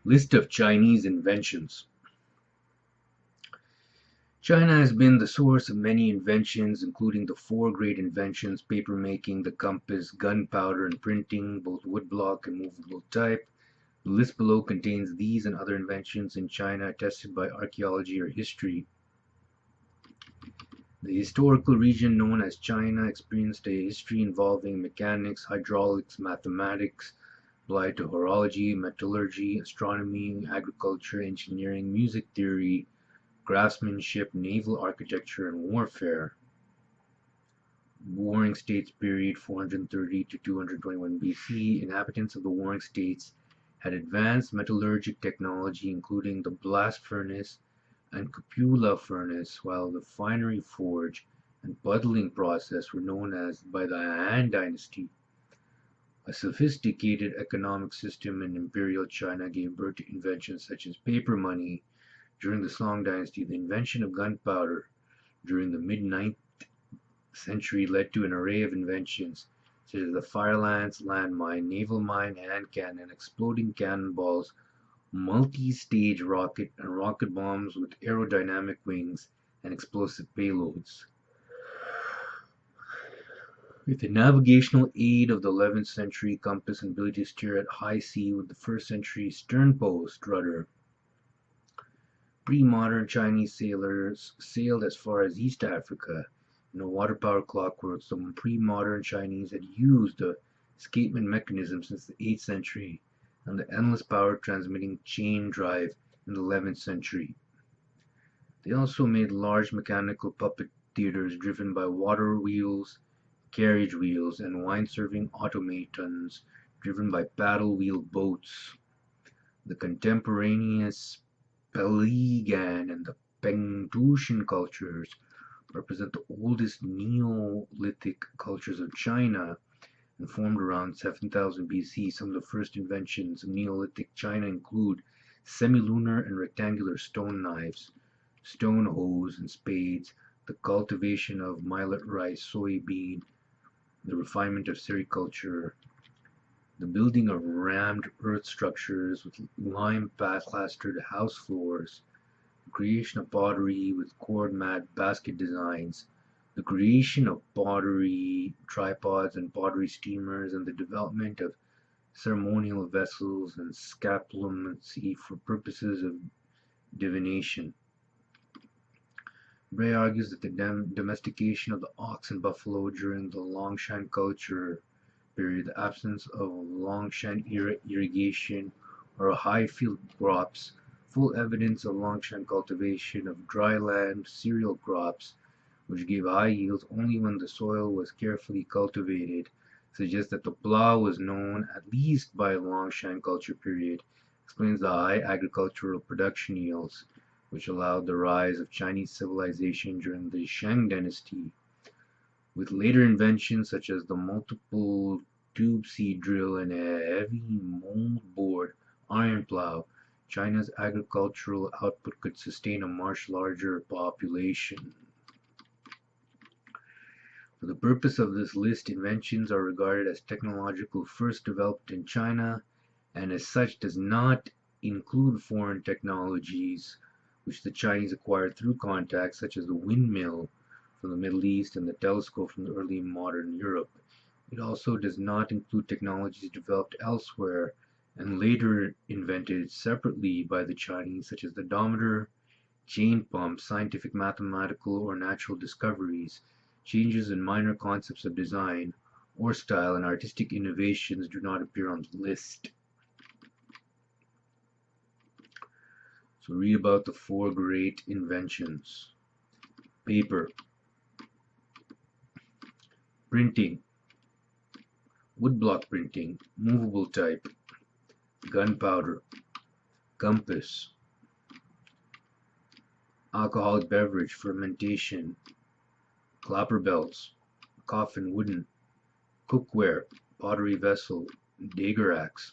List of Chinese inventions. China has been the source of many inventions, including the four great inventions: papermaking, the compass, gunpowder, and printing, both woodblock and movable type. The list below contains these and other inventions in China attested by archaeology or history. The historical region known as China experienced a history involving mechanics, hydraulics, mathematics, applied to horology, metallurgy, astronomy, agriculture, engineering, music theory, craftsmanship, naval architecture, and warfare. Warring States period 430 to 221 BC. Inhabitants of the Warring States had advanced metallurgic technology, including the blast furnace and cupola furnace, while the finery forge and puddling process were known as by the Han Dynasty. A sophisticated economic system in imperial China gave birth to inventions such as paper money during the Song Dynasty. The invention of gunpowder during the mid-ninth century led to an array of inventions such as the fire lance, landmine, naval mine, hand cannon, exploding cannonballs, multi-stage rocket, and rocket bombs with aerodynamic wings and explosive payloads. With the navigational aid of the 11th century compass and ability to steer at high sea with the 1st century sternpost rudder, pre-modern Chinese sailors sailed as far as East Africa. In a water-powered clockwork, some pre-modern Chinese had used the escapement mechanism since the 8th century and the endless power transmitting chain drive in the 11th century. They also made large mechanical puppet theaters driven by water wheels, carriage wheels, and wine-serving automatons driven by paddle-wheel boats. The contemporaneous Peligan and the Pengtushan cultures represent the oldest Neolithic cultures of China and formed around 7000 BC. Some of the first inventions of Neolithic China include semilunar and rectangular stone knives, stone hoes and spades, the cultivation of millet, rice, soybean, the refinement of sericulture, the building of rammed earth structures with lime plastered house floors, the creation of pottery with cord mat basket designs, the creation of pottery tripods and pottery steamers, and the development of ceremonial vessels and scapulomancy for purposes of divination. Bray argues that the domestication of the ox and buffalo during the Longshan culture period, the absence of Longshan irrigation or high field crops, full evidence of Longshan cultivation of dryland cereal crops, which gave high yields only when the soil was carefully cultivated, suggests that the plough was known at least by the Longshan culture period, explains the high agricultural production yields, which allowed the rise of Chinese civilization during the Shang dynasty. With later inventions such as the multiple tube seed drill and a heavy moldboard iron plow, China's agricultural output could sustain a much larger population. For the purpose of this list, inventions are regarded as technological first developed in China, and as such does not include foreign technologies which the Chinese acquired through contacts, such as the windmill from the Middle East and the telescope from the early modern Europe. It also does not include technologies developed elsewhere and later invented separately by the Chinese, such as the odometer, chain pump, scientific, mathematical, or natural discoveries. Changes in minor concepts of design or style and artistic innovations do not appear on the list. So read about the four great inventions: paper, printing, woodblock printing, movable type, gunpowder, compass, alcoholic beverage, fermentation, clapper bells, coffin, wooden, cookware, pottery vessel, dagger axe,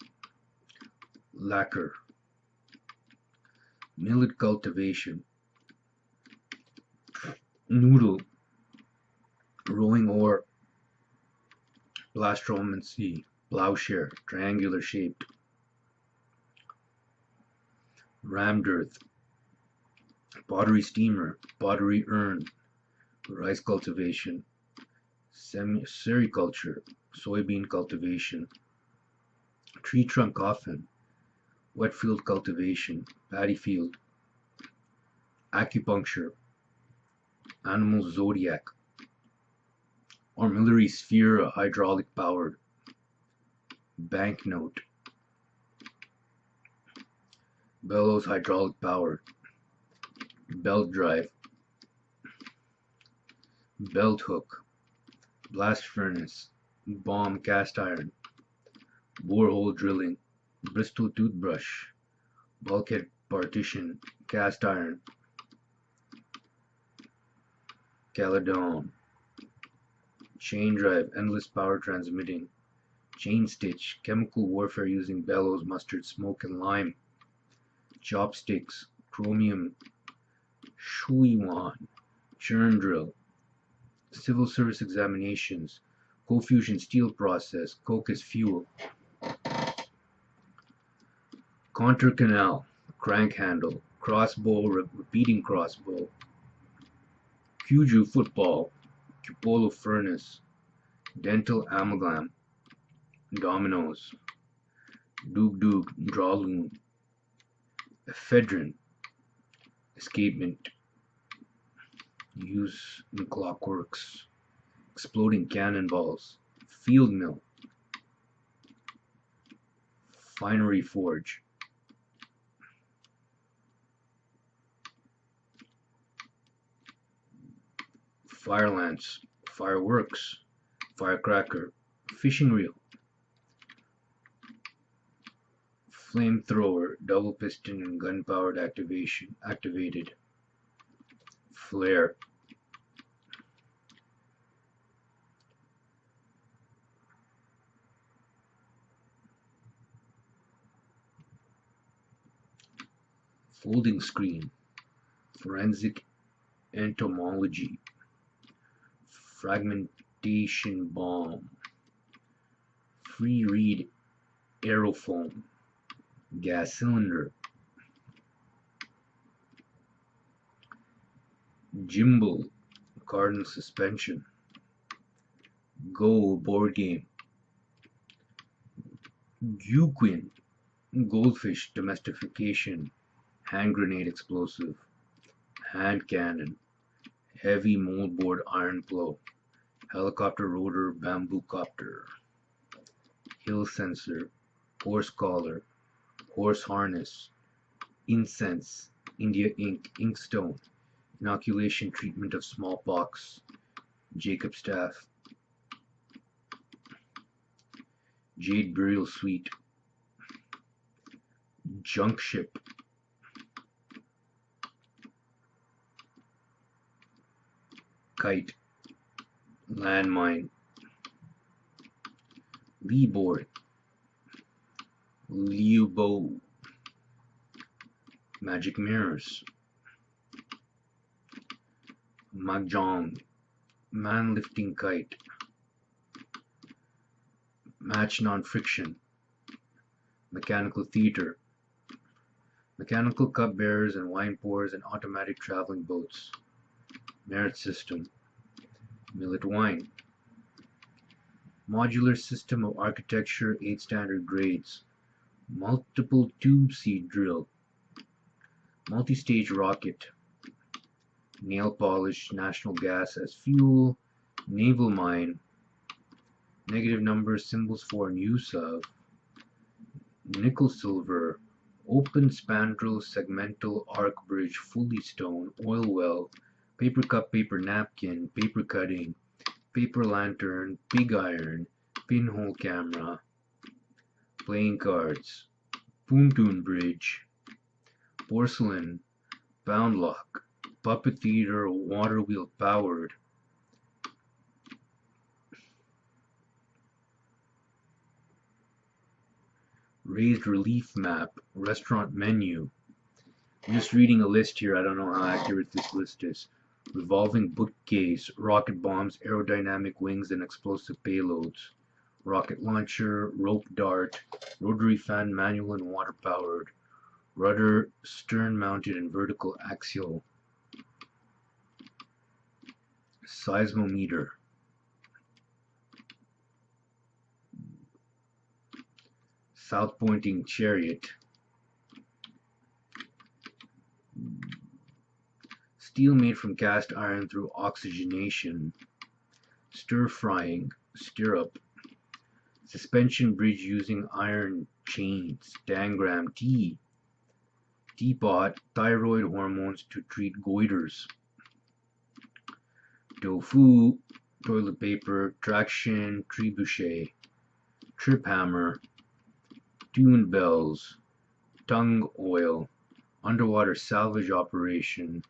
lacquer, millet cultivation, noodle, rowing oar, plastromancy, plowshare, triangular shaped, rammed earth, pottery steamer, pottery urn, rice cultivation, sericulture, soybean cultivation, tree trunk coffin, wet field cultivation, paddy field, acupuncture, animal zodiac, armillary sphere hydraulic powered, banknote, bellows hydraulic powered, belt drive, belt hook, blast furnace, bomb cast iron, borehole drilling, Bristol toothbrush, bulkhead partition, cast iron, caledon, chain drive, endless power transmitting, chain stitch, chemical warfare using bellows, mustard, smoke, and lime, chopsticks, chromium, shuiwan, churn drill, civil service examinations, cofusion steel process, coke as fuel, contour canal, crank handle, crossbow, repeating crossbow, Cuju football, cupola furnace, dental amalgam, dominoes, doog drawloon, ephedrine, escapement, use in clockworks, exploding cannonballs, field mill, finery forge, fire lance, fireworks, firecracker, fishing reel, flamethrower, double piston and gun powered activated, flare, folding screen, forensic entomology, fragmentation bomb, free reed aerofoam, gas cylinder, gimbal, cardinal suspension, go board game, guquin, goldfish domestication, hand grenade explosive, hand cannon, heavy moldboard iron plow, helicopter rotor bamboo copter, hill sensor, horse collar, horse harness, incense, India ink, inkstone, inoculation treatment of smallpox, Jacob staff, jade burial suite, junk ship, kite, landmine, lee board, liu bow, magic mirrors, mahjong, man lifting kite, match non-friction, mechanical theater, mechanical cupbearers and wine pours and automatic traveling boats, merit system, millet wine, modular system of architecture, 8 standard grades, multiple tube seed drill, multi-stage rocket, nail polish, natural gas as fuel, naval mine, negative numbers, symbols for and use of, nickel silver, open spandrel, segmental arc bridge, fully stone, oil well, paper cup, paper napkin, paper cutting, paper lantern, pig iron, pinhole camera, playing cards, pontoon bridge, porcelain, pound lock, puppet theater, water wheel powered, raised relief map, restaurant menu. I'm just reading a list here, I don't know how accurate this list is. Revolving bookcase, rocket bombs, aerodynamic wings and explosive payloads, rocket launcher, rope dart, rotary fan, manual and water powered, Rudder, stern-mounted and vertical axial. Seismometer. South-pointing chariot. Steel made from cast iron through oxygenation. Stir-frying. Stirrup. Suspension bridge using iron chains. Tangram. Tea. Teapot. Thyroid hormones to treat goiters. Tofu. Toilet paper. Traction. Trebuchet. Trip hammer. Tune bells. Tung oil. Underwater salvage operation.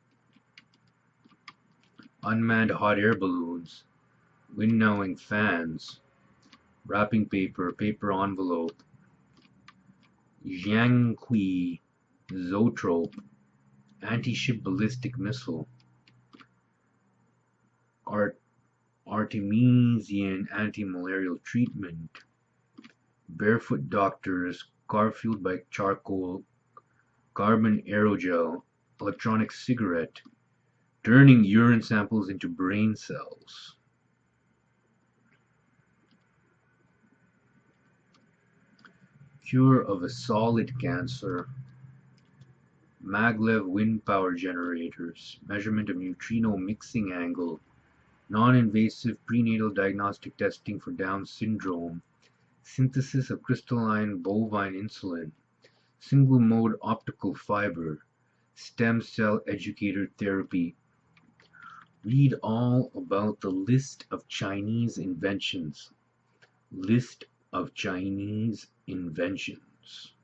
Unmanned hot air balloons. Wind-knowing fans. Wrapping paper. Paper envelope. Jianghui. Zoetrope. Anti-ship ballistic missile. Artemisian anti-malarial treatment. Barefoot doctors. Car fueled by charcoal. Carbon aerogel. Electronic cigarette. Turning urine samples into brain cells. Cure of a solid cancer. Maglev wind power generators. Measurement of neutrino mixing angle. Non-invasive prenatal diagnostic testing for Down syndrome. Synthesis of crystalline bovine insulin. Single-mode optical fiber. Stem cell educator therapy. Read all about the list of Chinese inventions. List of Chinese inventions.